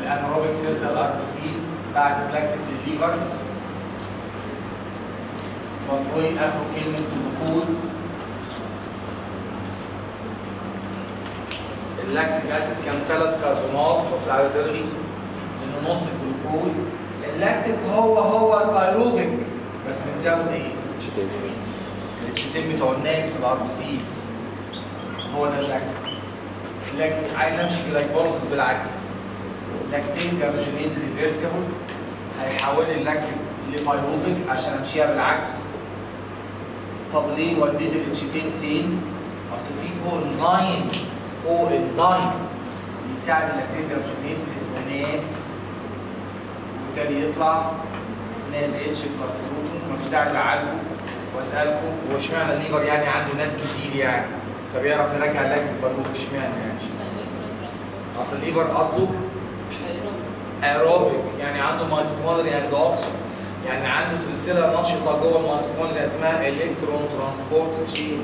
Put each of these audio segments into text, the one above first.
الاناروبيك سيلز الار بي سيز بعد اللاكتيك للليفر. مفروض اخر كلمه جلوكوز. اللاكتيك اسيد كان 3 كربونات، حط على تلغي انه نص الجلوكوز. اللاكتيك هو البايروفيك بس بنزود ايه؟ الشتين بتوع النات في الار بي سيز. هو ده اللاكتيك. اللاكتيك عايز امشي جلايكوليسيس بالعكس. لاكتين كاربوجينيز ريفيرسيبل هيحول اللاكتيك لبايروفيك عشان امشيها بالعكس. طب ليه وديت الاتشتين فين؟ اصل في كو انزيم بيساعد اللاكتين كاربوجينيز اسمه نات، وبالتالي يطلع نات اتش بلس بروتون. مفيش داعي ازعلكم واسالكم هو اشمعنى الليفر يعني عنده نات كتير يعني فبيعرف يرجع اللاكتيك بايروفيك اشمعنى يعني؟ اصل الليفر اصله ايروبيك يعني عنده ميتوكوندريا اند اوكسجين، يعني عنده سلسله نشطه جوه الميتوكوندريا اسمها الكترون ترانسبورت تشين.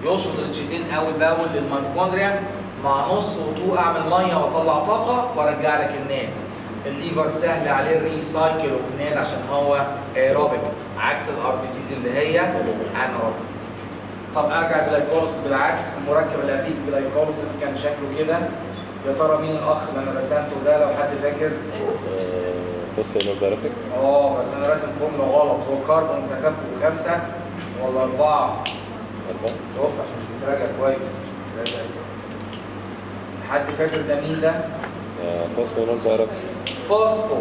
يشفط التشيتين اول باول للميتوكوندريا مع نص وطوء اعمل ميه واطلع طاقه وارجع لك النات. الليفر سهل عليه الريسايكل اوف نات عشان هو ايروبيك عكس الار بي سيز اللي هي اناروبيك. طب ارجع جلايكوليسيس بالعكس. المركب اللي قبليه في الجلايكوليسيس كان شكله كده. يا ترى مين الاخ اللي انا رسمته ده لو حد فاكر؟ فوسفينول دايركتيك. بس انا راسم فورمولا غلط. هو كربون تكافؤه 5 ولا 4؟ شفت عشان مش متراجع كويس. حد فاكر ده مين ده؟ فوسفينول دايركتيك. فوسفو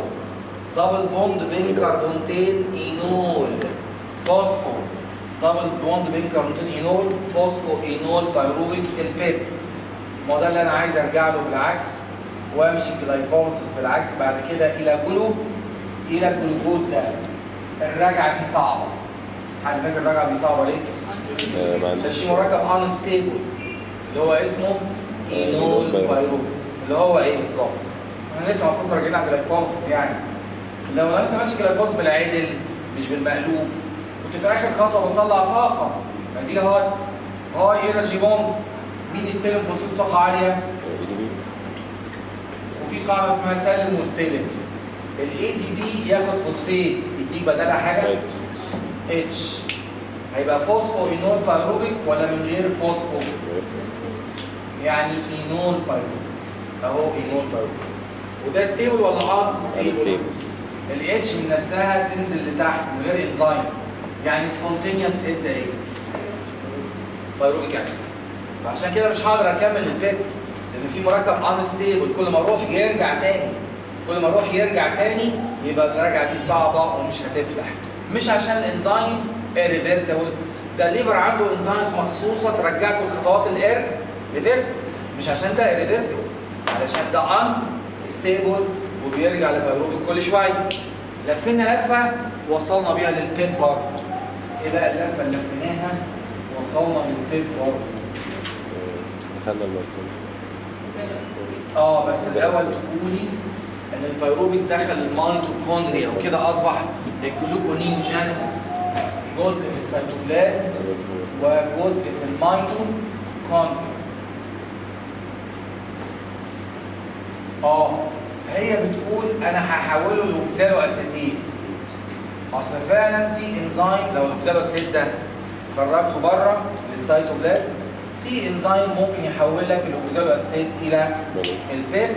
دبل بوند بين كربونتين اينول. فوسفو دبل بوند بين كربونتين اينول. فوسفو اينول بايروفيك البيب. ما ده اللي انا عايز ارجع له بالعكس وامشي جلايكوليسيس بالعكس بعد كده الى الجلوكوز. ده الرجعه دي صعبه. حد فاكر الرجعه دي صعبه ليه؟ عشان في مركب انستيبل اللي هو اسمه اينول بايروفيك اللي هو ايه بالظبط؟ احنا لسه المفروض راجعين على جلايكوليسيس يعني. لو انت ماشي جلايكوليسيس بالعدل مش بالمقلوب كنت في اخر خطوه بتطلع طاقه. دي هاي انرجي بوند. مين يستلم فوسفات طاقه عاليه؟ وفي قاعده اسمها سلم واستلم. الاي تي بي ياخد فوسفيت يديك بدلها حاجه اتش. هيبقى فوسفو اينول بايروفيك ولا من غير فوسفو؟ يعني اينول بايروفيك اهو اينول بايروفيك. وده ستيبل ولا ان ستيبل؟ الاتش من نفسها تنزل لتحت من غير انزيم يعني سبونتينيوس ادى ايه؟ بايروفيك اسيد. فعشان كده مش هقدر اكمل البيب لان في مركب انستيبل. كل ما اروح يرجع تاني يبقى الرجعه دي صعبه ومش هتفلح. مش عشان الانزيم irreversible. ده الليفر عنده انزيمز مخصوصه ترجعكم الخطوات ريفيرسبل. مش عشان ده irreversible علشان ده unstable وبيرجع لبايروفيك كل شويه. لفينا لفه وصلنا بيها للبيب برضه. ايه بقى اللفه اللي لفيناها وصلنا للبيب برضه؟ دخلنا الميتوكوندريا. بس الاول تقولي ان البايروفيك دخل الميتوكوندريا وكده اصبح الجلوكونيوجينيسيس جزء في السيتوبلازم وجزء في الميتوكوندريا. هي بتقول انا هحوله لاوكسالو اسيتيت. اصل فعلا في انزيم لو الاوكسالو اسيتيت ده خرجته بره للسيتوبلازم في انزيم ممكن يحول لك الاوكسالو اسيتيت الى البيب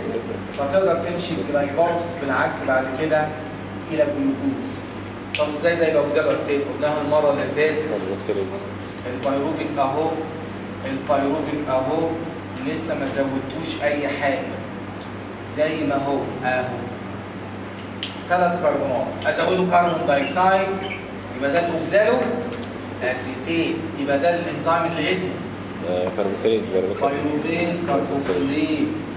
فتقدر تمشي بالجلايكوليسيس بالعكس بعد كده الى الجلوكوز. طب ازاي ده يبقى اوكسالو اسيتيت؟ قلناها المره اللي فاتت. البايروفيك اهو لسه ما زودتوش اي حاجه زي ما هو اهو 3 كربونات. ازوده كربون دايوكسيد يبقى ده الاوكسالو اسيتيت. يبقى ده الانزيم اللي اسمه بايروفيت كاربوكسيليز.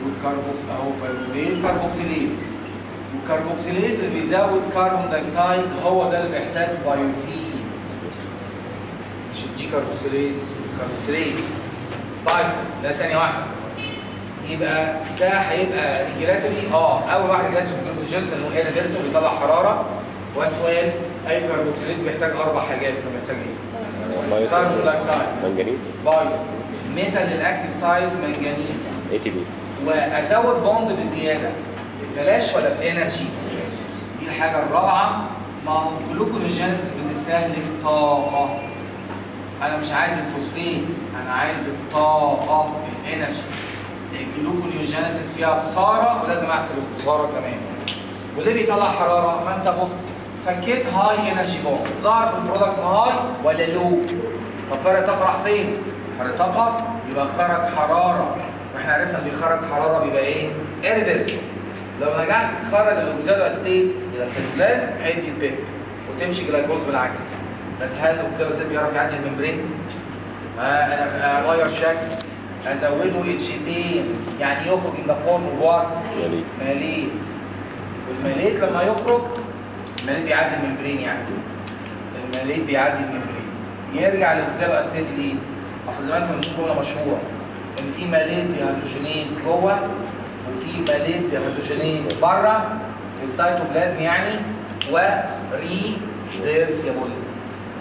والكربوكس اهو بايروفيت كاربوكسيليز. والكربوكسيليز اللي بيزود كربون دايوكسيد هو ده اللي بيحتاج بايوتين. مش دي كاربوكسيليز بايتون ده ثانيه واحده. يبقى ده هيبقى ريجيلاتوري. اول واحد ريجيلاتوري جلوكوجينز لانه ايرفيرسبل بيطلع حراره. والسؤال اي كاربوكسيليز بيحتاج 4 حاجات. محتاج ايه؟ كربون دايوكسيد، منجنيز، فيتامين، ميتال الاكتيف سايد، منجنيز، اي تي بي. وازود بوند بزياده ببلاش ولا بانرجي؟ دي الحاجه الرابعه. ما هو الجلوكونيوجينيسيس بتستهلك طاقه. انا مش عايز الفوسفيت، انا عايز الطاقه، الانرجي. الجلوكونيوجينيسيس فيها خساره ولازم احسب الخساره كمان. وليه بيطلع حراره؟ ما انت بص، فكيت هاي انرجي بوند، ظهر في البرودكت هاي ولا لو؟ طب فرق طاقه راح فين؟ فرق طاقه يبقى خرج حراره، واحنا عرفنا اللي بيخرج حراره بيبقى ايه؟ ايرفيرسبل. لو نجحت تخرج الاوكسالو اسيتيت الى السيتوبلازم هيدي البيب وتمشي جلايكوز بالعكس. بس هل الاوكسالو اسيتيت بيعرف يعدي الممبرين؟ انا اغير شكل، ازوده اتشتين، يعني يخرج ان ذا فورم اوف ماليت. والماليت لما يخرج، الماليت بيعدي الممبرين، يعني الماليت بيعدي الممبرين يرجع للاوكسالو اسيتيت ليه؟ اصل زمان كانوا بيقولوا جمله مشهوره ان في ماليت ديهيدروجينيز جوه وفي ماليت ديهيدروجينيز بره في السيتوبلازم يعني، وريفيرسيبل.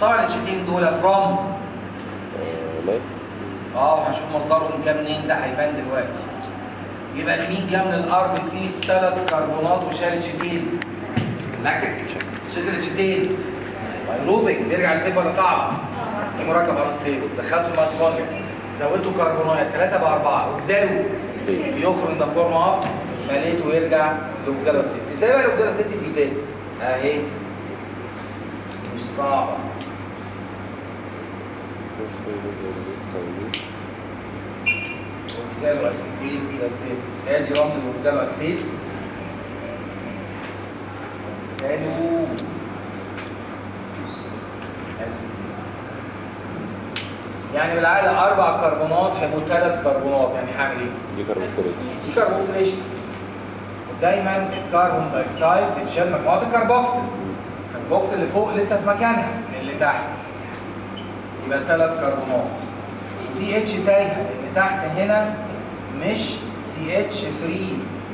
طبعا الاتشتين دول فروم وهنشوف مصدرهم جه منين، ده هيبان دلوقتي. يبقى المين جه من الار بي سيز 3 كربونات وشال اتشتين. لاكتيك شلت الاتشتين. بايروفيك بيرجع البيب ولا صعب؟ في مركب انستيبل، دخلته الميتوكوندريا، زودته كربونات 3 ب 4، اوكزالو بيخرج ده فورم اوف مليته ويرجع لاوكزالو اسيتيت. ازاي بقى الاوكزالو اسيتيت دي بيب؟ اهي مش صعبه. اوكزالو اسيتيت الى البيب، ادي رمز الاوكزالو اسيتيت. اوكزالو اسيتيت يعني بالعقل 4 كربونات هيبقوا 3 كربونات، يعني هعمل ايه؟ دي كربوكسيليشن. دي كربوكسيليشن. ودايما الكربون دايوكسيد تتشال مجموعه الكربوكسيل. الكربوكسيل اللي فوق لسه في مكانها من اللي تحت. يبقى 3 كربونات. وفي اتش تايهه اللي تحت هنا مش سي اتش 3،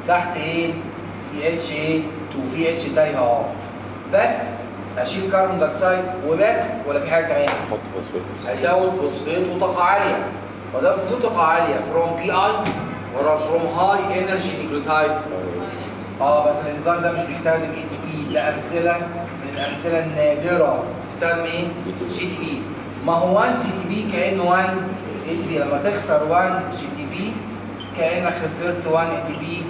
تحت ايه؟ سي اتش ايه 2، في اتش تايهه اهو. بس اشيل كربون دايوكسيد وبس ولا في حاجه كمان؟ احط فوسفيت. هزود فوسفيت وطاقه عاليه. فده فوسفيت وطاقه عاليه فروم بي اي ولا فروم هاي انرجي نيوكليوتايد؟ بس الانزيم ده مش بيستخدم اي تي بي، ده امثله من الامثله النادره. بيستخدم ايه؟ جي تي بي. ما هو 1 جي تي بي كانه 1 اي تي بي، لما تخسر 1 جي تي بي كانك خسرت 1 اي تي بي،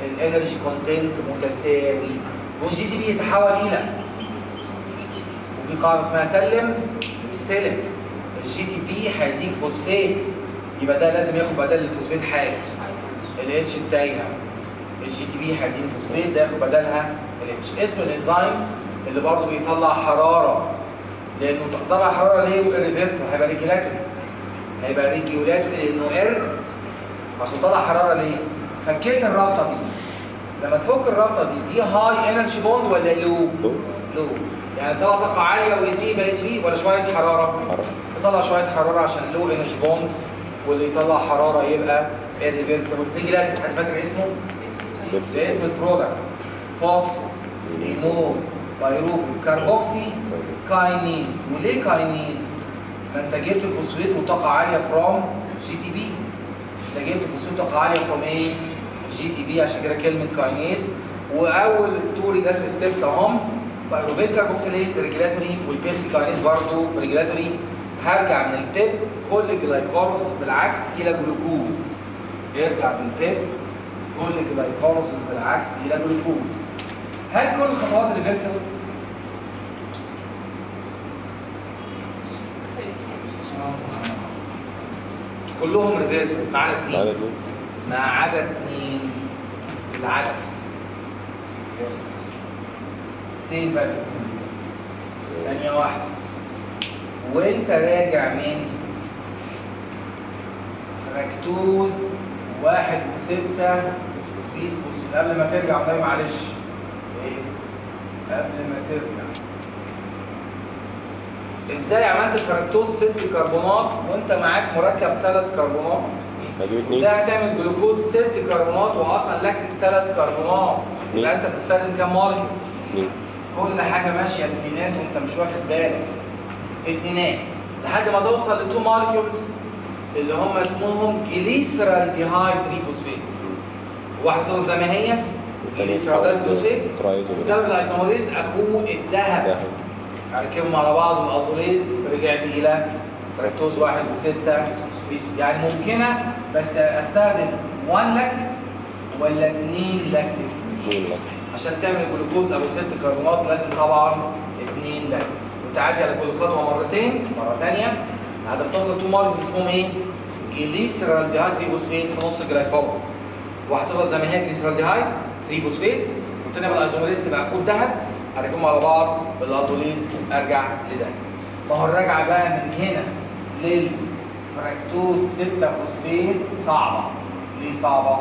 الانرجي كونتنت متساوي، والجي تي بي يتحول الى، وفي قاعده اسمها سلم واستلم. الجي تي بي هيديك فوسفيت، يبقى ده لازم ياخد بدل الفوسفيت حاجه، الاتش التايهه. الجي تي بي هيديني فوسفيت، ده ياخد بدلها الاتش. اسم الانزيم اللي برضه بيطلع حراره، لانه طلع حراره ليه؟ ريفيرسال، هيبقى ريجولاتوري. هيبقى ريجولاتوري لانه عشان طلع حراره ليه؟ فكيت الرابطه دي. لما تفك الرابطه دي هاي انرجي بوند ولا لو؟ لو. يعني طلع طاقه عاليه واي تي بقى تي ولا شويه حراره؟ يطلع شويه حراره عشان لو انرجي بوند، واللي يطلع حراره يبقى ريفيرسبل. ريجولاتوري. حد فاكر اسمه؟ ده اسم البرودكت. فوسفو اينول بايروفيك كاربوكسي كاينيز. وليه كاينيز؟ ما انت جبت الفوسفيت وطاقه عاليه فروم جي تي بي. انت جبت فوسفيت وطاقه عاليه فروم ايه؟ جي تي بي، عشان كده كلمه كاينيز. واول التو ريجولاتوري ستيبس اهم، بايروفيك كاربوكسيليز ريجولاتوري، والبيبسي كاينيز برضه ريجولاتوري. هرجع من البيب كل جلايكوليسيس بالعكس الى جلوكوز. ارجع من البيب كل جلايكوليسيس بالعكس الى جلوكوز. هل كل الخطوات ريفيرسبل؟ كلهم ريفيرسبل ما عدا 2. ما عدا 2. العدد فين بقى؟ ثانية واحدة. وانت راجع من فركتوز 1.6 بيس فوسفيت قبل ما ترجع، والله معلش قبل ما ترجع. ازاي عملت فركتوز 6 كربونات وانت معاك مركب 3 كربونات؟ ازاي هتعمل جلوكوز 6 كربونات واصلا لاكتيك 3 كربونات؟ يبقى انت بتستخدم كام مولكيول؟ كل حاجه ماشيه اتنينات وانت مش واخد بالك. اتنينات لحد ما توصل ل 2 مولكيولز اللي هم اسمهم جليسرال ديهايد تريفوسفيت. واحده تفضل زي ما هي جليسرالدهيد فوسفات. ترايز وتالت الايزوميريز اخوه الذهب. اركبهم على بعض الالدوليز رجعت الى فركتوز 1 و6. يعني ممكنه بس استخدم 1 لاكتيك ولا 2 لاكتيك. عشان تعمل جلوكوز ابو 6 كربونات لازم طبعا 2 لاكتيك. وتعدي على كل خطوه مرتين مره ثانيه بعد ما توصل 2 مرات اسمهم ايه؟ جليسرالدهيد تريفوسفات في نص الجلايكوليسيس. وهتفضل زي ما هي جليسرالدهيد تريفوسفات والتانيه بالايزوميريز تبقى اخد ذهب. هركبهم على بعض بالالدوليز ارجع لده. ما هو الرجعه بقى من هنا للفركتوز 6 فوسفات صعبه. ليه صعبه؟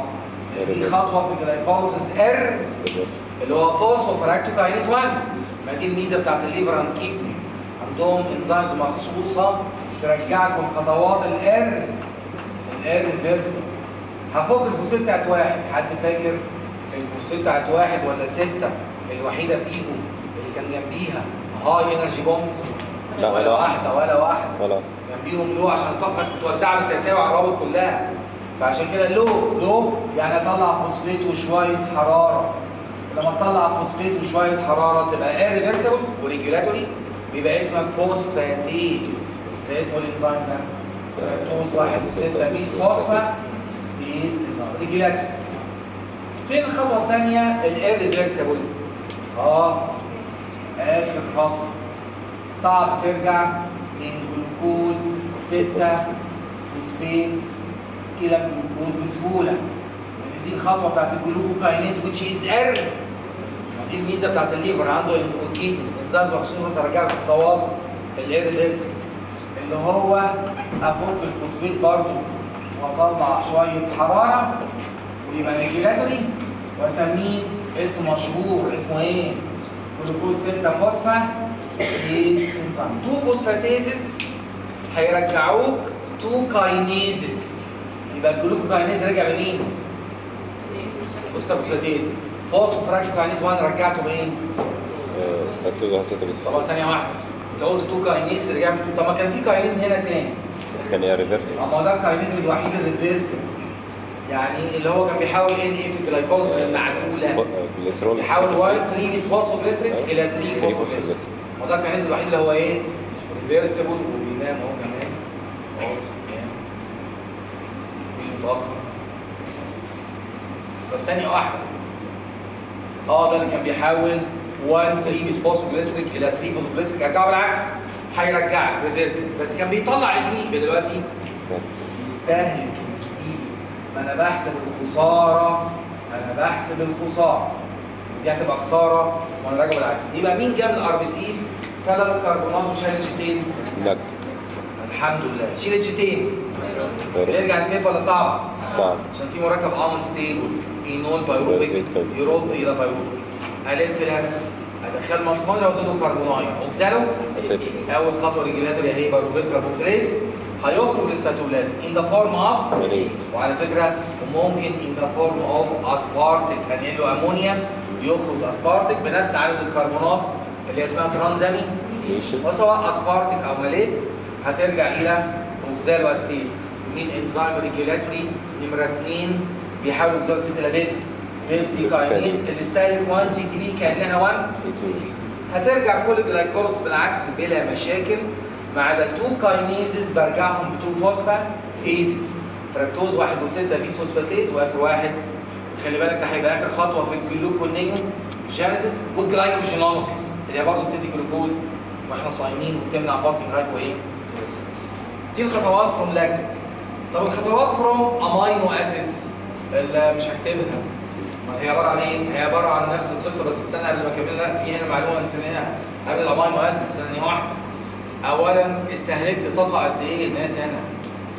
دي خطوه في الجلايكوليسيس ار اللي هو فوسفوفراكتوكاينيز 1. ما دي الميزه بتاعت الليفر اند كيدني عندهم انزيمز مخصوصه ترجعكم خطوات الار ريفرسل. هفك الفوسفات بتاعت واحد. حد فاكر الفوسفات بتاعت واحد ولا 6 الوحيده فيهم اللي كان جنبيها هاي انرجي بومب؟ لا ولا واحده ولا جنبيهم لو عشان الطاقه تتوزع بالتساوي على الروابط كلها. فعشان كده لو يعني اطلع فوسفات وشويه حراره. ولما تطلع فوسفات وشويه حراره تبقى ايرفيرسبل وريجولاتوري بيبقى اسمك فوسفاتيز. ده اسمه الانزيم ده فركتوز 1 و6 بيس فوسفاتيز ريجولاتوري. فين الخطوه الثانيه؟ الايرفيرسبل. اخر خطوه صعب ترجع من جلوكوز 6 فوسفات الى جلوكوز بسهوله. دي الخطوه بتاعت الجلوكوكاينيز which is R. دي الميزه بتاعت الليفر عنده والكيدني انزيم مخصوص ترجع خطوات الإيرفيرسبل اللي هو افك الفوسفات برضه واطلع شويه حراره ويبقى ريجولاتوري واسميه اسم مشهور. اسمه ايه؟ جلوكوز 6 فوسفا انزيم. 2 فوسفاتيزز هيرجعوك 2 كاينيزز. يبقى الجلوكوكاينيز رجع بمين؟ 6 فوسفاتيز. فوسفوفراكتوكاينيز 1 رجعته بايه؟ فركتوز 1 6 بس. طبعا ثانيه واحده انت قلت 2 كاينيز رجع طب ما كان في كاينيز هنا تاني بس كان ايه ريفرسل. اما ده الكاينيز الوحيد الريفرسل يعني اللي هو كان بيحاول ان ايه في الجلايكوليسيس المعدوله جليسرول يحاول 1 3 بيس فوسفوجليسريك الى 3 فوسفوجليسريك. وده الكاينيز الوحيد اللي هو ايه؟ ريفرسبل وبينام اهو كمان متاخر بس ثانيه واحده. ده اللي كان بيحاول 1 3 بيس فوسفوجليسريك الى 3 فوسفوجليسريك ارجعه بالعكس هيرجعك ريفرسبل بس كان بيطلع اي تي بي دلوقتي يستهلك اي تي بي. ما انا بحسب الخساره دي هتبقى خساره وانا راجع بالعكس. يبقى مين جاب الار بي سيز 3 كربونات وشايل اتشتين؟ لا الحمد لله. شيل اتشتين يرجع الكيب ولا صعب؟ عشان في مركب انستيبل اينول بايروبيك يرد الى بايروبيك. الف لف ادخل مطمئن وازيده كربونايه اوكسالو اول خطوه ريجولاتوري هي بايروبيك كاربوكسيليز هيخرج للسيتوبلازم ان ذا فورم اوف. وعلى فكره ممكن ان ذا فورم اوف اسبارتيك انقل له امونيا يخرج اسبارتيك بنفس عدد الكربونات اللي اسمها ترانزامين وسواء اسبارتيك او ماليت هترجع الى اوكسالو استيل. مين انزيم ريجولاتوري نمره 2 بيحاول اوكسالو استيل الى بيبسي كاينيز اللي استهلك 1 جي تي بي كانها 1 جي تي بي. هترجع كل الجلايكوليس بالعكس بلا مشاكل ما عدا 2 كاينيزز برجعهم ب 2 فوسفاتيزز فركتوز 1 و6 بيس فوسفاتيز واخر واحد خلي بالك ده هيبقى اخر خطوه في الجلوكونيو جينيسيس والجلايكوجينوليسيس اللي هي برضه بتدي جلوكوز واحنا صايمين وبتمنع فصل الجلايكو ايه؟ دي الخطوات فروم لاكتيك. طب الخطوات فروم امينو اسيدز اللي مش هكتبها هي عباره عن ايه؟ هي عباره عن نفس القصه بس استنى قبل ما اكمل. لا في هنا معلومه نسيناها قبل الامينو اسيدز. ثانيه واحده. اولا استهلكت طاقه قد ايه الناس هنا؟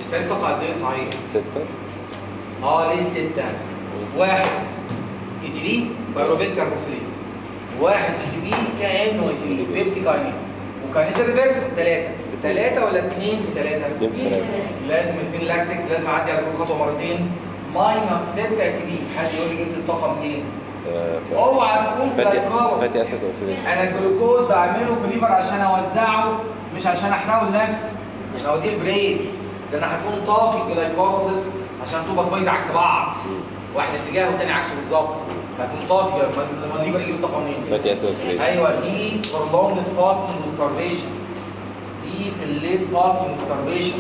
استهلكت طاقه قد ايه صحيح؟ 6. ليه 6؟ 1 اي تي بي بايروفيك كاربوكسيليز 1 جي تي بي كانه اي تي بي بيبسي كاينيز وكاينيز ريفرسبل 3 ولا 2 في 3؟ 2 في 3 لازم 2 لاكتيك لازم اعدي على كل خطوه مرتين ماينس 6 اي تي بي. حد يقول لي جبت الطاقه منين؟ اوعى تقول فاتي اسيد اوكسيديشن. انا الجلوكوز بعمله في الليفر عشان اوزعه مش عشان احرقه لنفسي مش هوديه بريك. ده انا هكون طافي الجلايكوليسيس عشان تبقى فايز عكس بعض. واحد اتجاه والتاني عكسه بالظبط، فهتكون طافي لما الليفر يجيب الطاقه منين؟ فاتي اسيد اوكسيديشن. ايوه دي prolonged fasting وستارفيشن، دي في الليل فاستنج وستارفيشن،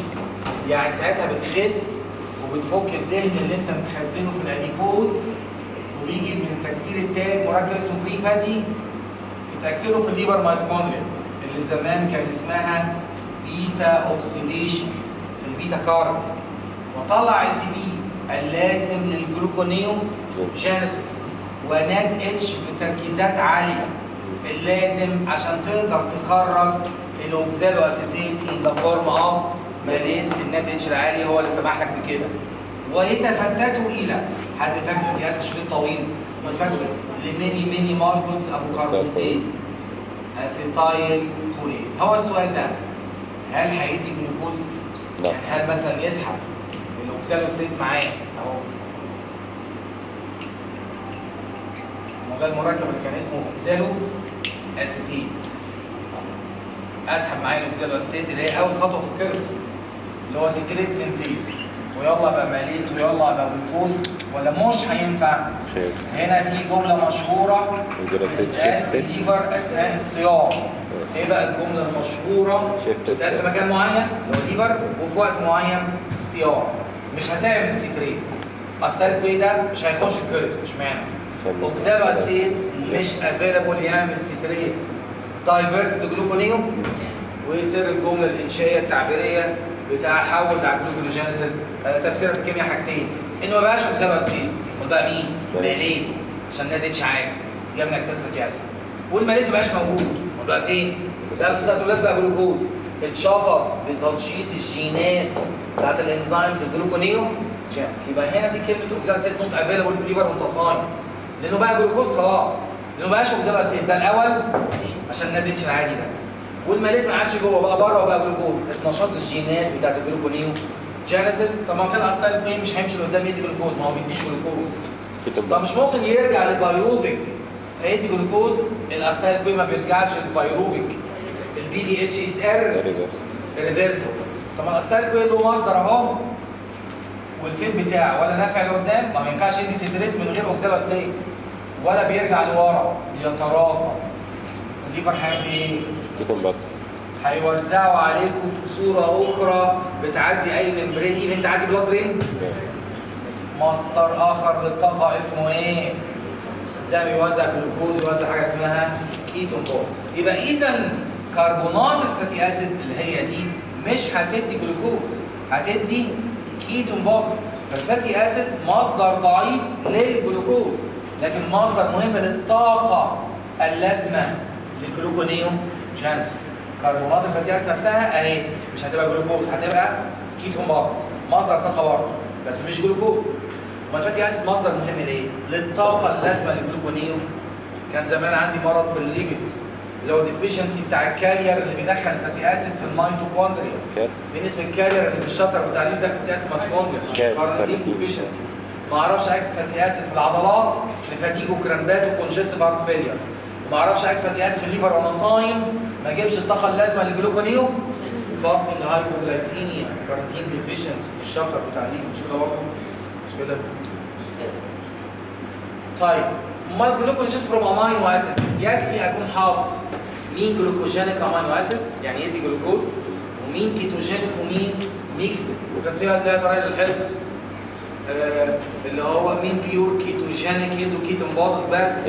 يعني ساعتها بتخس وبتفك الدهن اللي انت متخزنه في الاديبوز، وبيجي من تكسير التاج مركب اسمه فري فاتي بتكسره في الليفر ميتوكوندريا اللي زمان كان اسمها بيتا اوكسيديشن في البيتا كارب، وطلع التي بي اللازم للجلوكونيو جينيسيس وناد اتش بتركيزات عاليه اللازم عشان تقدر تخرج الاوكزالو اسيتيت ان ذا فورم اوف ماليت الناد اتش العالي هو اللي سمح لك بكده. ويتفتتوا الى حد فاكر في قياس شريط طويل فاكر لميني ماربلز ابو كربونتين اسيتايل كوين. هو السؤال ده هل هيدي جلوكوز؟ لا. يعني هل مثلا يسحب الاوكزالو اسيتيت معاه اهو، ده المركب اللي كان اسمه اوكزالو اسيتيت، اسحب معايا الاوكزالو اسيتيت اللي هي اول خطوه في الكيربس اللي هو سيتريت سينثيز، ويلا بقى ماليت ويلا بقى جلوكوز، ولا مش هينفع؟ شيف. هنا في جمله مشهوره الجلوكوز بتتقال في الليفر اثناء الصيام. ايه بقى الجمله المشهوره؟ بتتقال في مكان معين اللي هو الليفر وفي وقت معين صيام، مش هتعمل سيتريت. اصل ايه ده مش هيخش الكيربس، اشمعنى؟ اوكزالو اسيتيت مش افيلابل يعمل سيتريت دايفيرتد جلوكونيو، ويصير الجمله الانشائيه التعبيريه بتاع حول بتاع الجلوكوجينيسيس تفسيرها في الكيمياء حاجتين، انه ما بقاش اوكزالو اسيتيت، بقى مين؟ ماليت عشان ناد اتش عالي جاب لك اكسده فاتي اسيد، والماليت ما بقاش موجود، بقى فين؟ بقى في السيتولات بقى جلوكوز اتشفط بتنشيط الجينات بتاعت الانزيمز الجلوكونيو جينس. يبقى هنا دي كلمه اوكزالو اسيتيت نوت افيلابل في الليفر وانت صايم، لانه بقى جلوكوز خلاص، لانه ما بقاش اوكزالو اسيتيت بقى الاول عشان ناد اتش العادي ده، والماليت ما عادش جوه بقى بره وبقى جلوكوز، اتنشط الجينات بتاعت الجلوكونيو جينيسيس. طب ما كان اصلا الكوين مش هيمشي لقدام يدي جلوكوز، ما هو بيديش جلوكوز. طب مش ممكن يرجع للبايروفيك فيدي جلوكوز؟ الاستايل كوين ما بيرجعش للبايروفيك، البي دي اتش اس ار ريفرسال. طب الاستايل كوين له مصدر اهو والفيد بتاعه ولا نافع لقدام، ما ينفعش يدي سيتريت من غير اوكزالو اسيتيت، ولا بيرجع لورا يتراكم. الليفر هيعمل ايه؟ كيتون بوكس. هيوزعوا عليكم في صوره اخرى بتعدي اي ممبرين، ايفن تعدي بلاد برين. مصدر اخر للطاقه اسمه ايه؟ زي ما بيوزع جلوكوز يوزع حاجه اسمها كيتون بوكس. يبقى اذا كربونات الفاتي اسيد اللي هي دي مش هتدي جلوكوز، هتدي كيتون بوكس. فالفاتي اسيد مصدر ضعيف للجلوكوز، لكن مصدر مهم للطاقه اللازمه للجلوكونيو جينيسيس. كربونات الفاتي اسيد نفسها اهي مش هتبقى جلوكوز، هتبقى كيتون بوكس، مصدر طاقه برضه بس مش جلوكوز. ما الفاتي اسيد مصدر مهم ليه؟ للطاقه اللازمه للجلوكونيو. كان زمان عندي مرض في الليبيد اللي هو ديفيشنسي بتاع الكارير اللي بيدخل الفاتي اسيد في الميتوكوندريا. بالنسبه للكارير اللي في الشطر بتاع الليبيد ده فاتي اسيد ميتوكوندريا كارنيتين ديفيشنسي. ما اعرفش اكس فاتي اسيد في العضلات لفاتيج وكرامبات وكونجستيف هارت فيلير. وما اعرفش اكس فاتي اسيد في الليفر وانا صايم ما اجيبش الطاقه اللازمه للجلوكونيو. فاستنج هايبوغلايسيميا كارنيتين ديفيشنسي في الشطر بتاع الليبيد. مش كده برضه؟ مش كده؟ طيب امال جلوكوجينيس فروم امينو اسيد يكفي اكون حافظ مين جلوكوجينيك امينو اسيد يعني يدي جلوكوز، ومين كيتوجينيك ومين ميكسد. وكانت فيها طريقه للحفظ اللي هو مين بيور كيتوجينيك يدوا كيتون بودز بس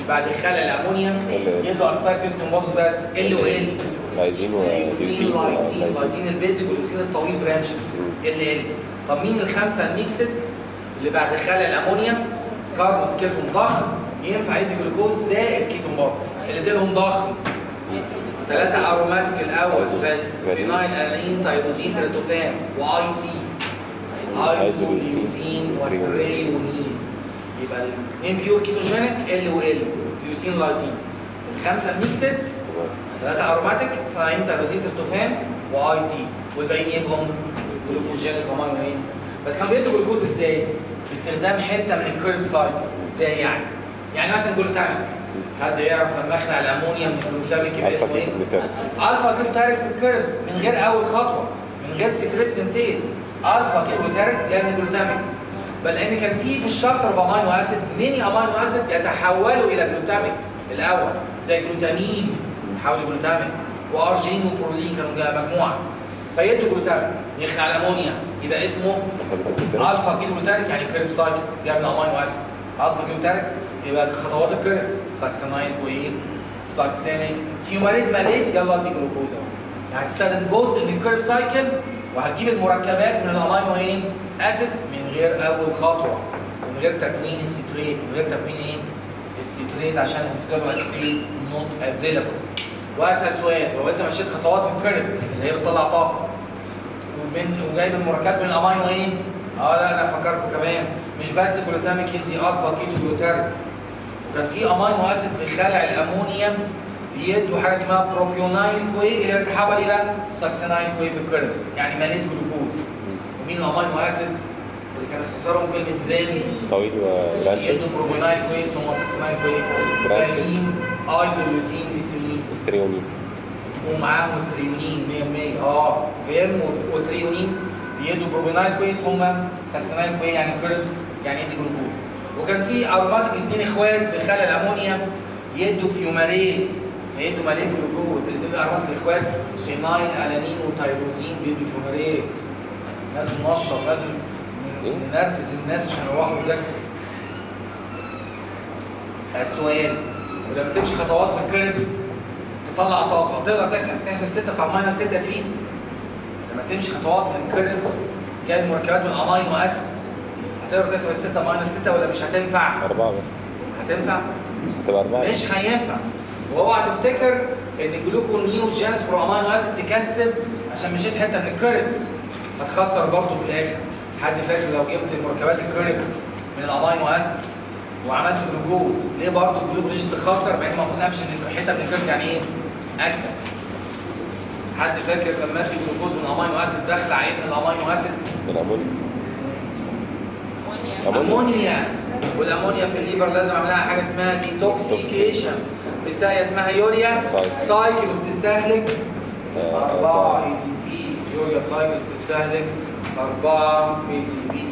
بعد خلع الامونيوم يدوا استار كيتون بودز بس ال وال لايزين لايزين لايزين البيزك واللايزين الطويل برانش ال. طب مين الخمسه الميكسد اللي بعد خلع الامونيوم كاربون سكيلتون ضخم ينفع يدي جلوكوز زائد كيتون بودز اللي اديلهم ضخم؟ 3 اروماتيك الاول فينايل الين تايروزين تريبتوفان واي تي ايزوليوسين وثريونين. يبقى الاثنين بيور كيتوجينيك ال وال ليوسين لايزين. الخمسه الميكسد 3 اروماتيك فينايل تايروزين تريبتوفان واي تي، والباقيين يبقوا جلوكوجينيك امينو. بس كانوا بيدوا جلوكوز ازاي؟ باستخدام حته من الكيرب سايكل. ازاي يعني؟ يعني مثلا جلوتاميك، حد يعرف لما اخلع الامونيا من الجلوتاميك يبقى اسمه ايه؟ الفا جلوتاريك في الكيربس من غير اول خطوه، من غير سيتريت سينثيز. الفا جلوتاريك جاي من الجلوتاميك. بل لان كان في الشابتر اوف امينو اسيد ميني امينو اسيد يتحولوا الى جلوتاميك الاول، زي جلوتامين تحول لجلوتاميك، وارجين وبرولين كانوا مجموعه فيدوا جلوتاميك يخلع الامونيا يبقى اسمه الفا جلوتاميك، يعني كريب سايكل جاب الامينو اسيد الفا جلوتاميك. يبقى خطوات الكريبس ساكسينايل كوين ساكسينيك فيوماريد ماليت، يلا ادي جلوكوز اهو. يعني هتستخدم جزء من الكريب سايكل وهتجيب المركبات من الامينو ايه؟ اسيدز من غير اول خطوه، من غير تكوين الستريت، من غير تكوين ايه؟ الستريت عشان الاوكسيدو اسيد نوت افيلبل. واسال سؤال، لو انت مشيت خطوات في الكريبس اللي هي بتطلع طاقه وجايب المركبات من الامينو ايه؟ لا انا افكركم كمان مش بس جلوتاميك يدي الفا كيتو جلوتاريك، وكان في امينو اسيد بخلع الامونيا بيدوا حاجه اسمها بروبيونايل كوي اللي بتتحول الى ساكسينايل كوي في الكريبس، يعني مليت جلوكوز. ومين الامينو اسيدز اللي كان اختصارهم كلمه فين طويل وبرانشد يدوا بروبيونايل كوي ثم ساكسينايل كوي، فالين ايزوليوسين اثيلين الثريونين ومعاهم الثريونين 100% فيرم وثريونين بيدوا بروبينايل كويس هم ساكسينايل كويس يعني كريبس يعني يدي جلوكوز. وكان في اروماتيك اثنين اخوات بخلع الامونيا يدوا فيوماريد فيدوا مالين جلوكوز. الاثنين اروماتيك اخوات فينايل الانين وتايروزين بيدوا فيوماريد. لازم ننشط، لازم ننرفز الناس عشان يروحوا يذاكروا. السؤال، ولما تمشي خطوات في الكريبس تطلع طاقه تقدر تحسب 6 بتاع ماينس 6 تري. لما تمشي خطوات من الكريبس جايب مركبات من الامينو اسيدز هتقدر تحسب 6 ماينس 6 ولا مش هتنفع؟ 4 بس هتنفع؟ تبقى 4 مش هينفع. واوعى تفتكر ان الجلوكونيوجينس فور امينو اسيد تكسب عشان مشيت حته من الكريبس هتخسر برضه في الاخر. حد فاكر لو جبت مركبات الكريبس من الامينو اسيدز وعملت جلوكوز ليه برضه الجلوكوز تخسر مع ان ما قلناش ان حته من الكريبس يعني ايه؟ اكسب. حد فاكر لما ادي جلوكوز من امينو اسيد داخل عين الامينو اسيد؟ الامونيا امونيا. والامونيا في الليفر لازم اعمل لها حاجه اسمها ديتوكسيكيشن بسايه اسمها يوريا سايكل وبتستهلك 4 اي تي بي. يوريا سايكل بتستهلك 4 اي تي بي.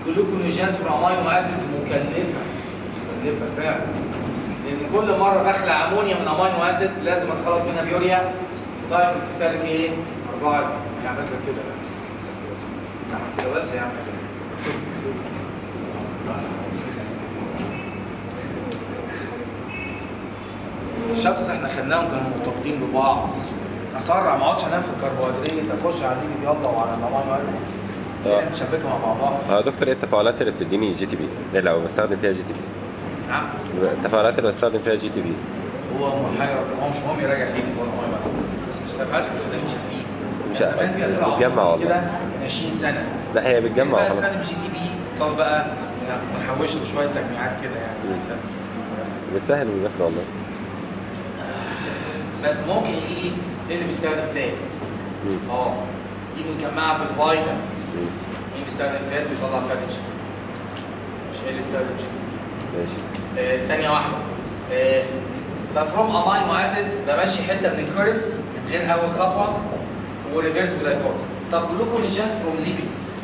جلوكونيوجينس في الامينو اسيدز مكلفه فعلا، لان كل مره بخلع امونيا من امينو اسيد لازم اتخلص منها بيوريا السايكل بتستهلك ايه؟ 4 يعني عملت لك كده عملت كده بس يعمل كده. الشابترز احنا خدناهم كانوا مرتبطين ببعض. اسرع ما اقعدش انام في الكربوهيدرات اخش على الليبيد يلا وعلى الامينو اسيد نشبكهم مع بعض. دكتور ايه التفاعلات اللي بتديني جي تي بي؟ ايه لو بستخدم فيها جي تي بي؟ نعم التفاعلات اللي بستخدم فيها جي تي بي هو مش مهم يراجع الليبيد ولا الامينو اسيد بس مش تفاعلات استخدام جي تي بي. مش زمان في اسئله بتجمع والله كده من 20 سنه. لا هي بتجمع بقى خلاص. استخدم جي تي بي طب بقى نحوش له شويه تجميعات كده يعني بتسهل المذاكره والله. بس ممكن يجي اللي بيستخدم فات دي مجمعه في الفيتامينز. مين بيستخدم فات ويطلع فات اتش مش اللي بيستخدم جي ماشي ثانيه واحده. ففروم امينو اسيدز بمشي حته من الكيربس من غير اول خطوه وريفيرس جلايكوز. طب جلوكونيجينز فروم ليبيدز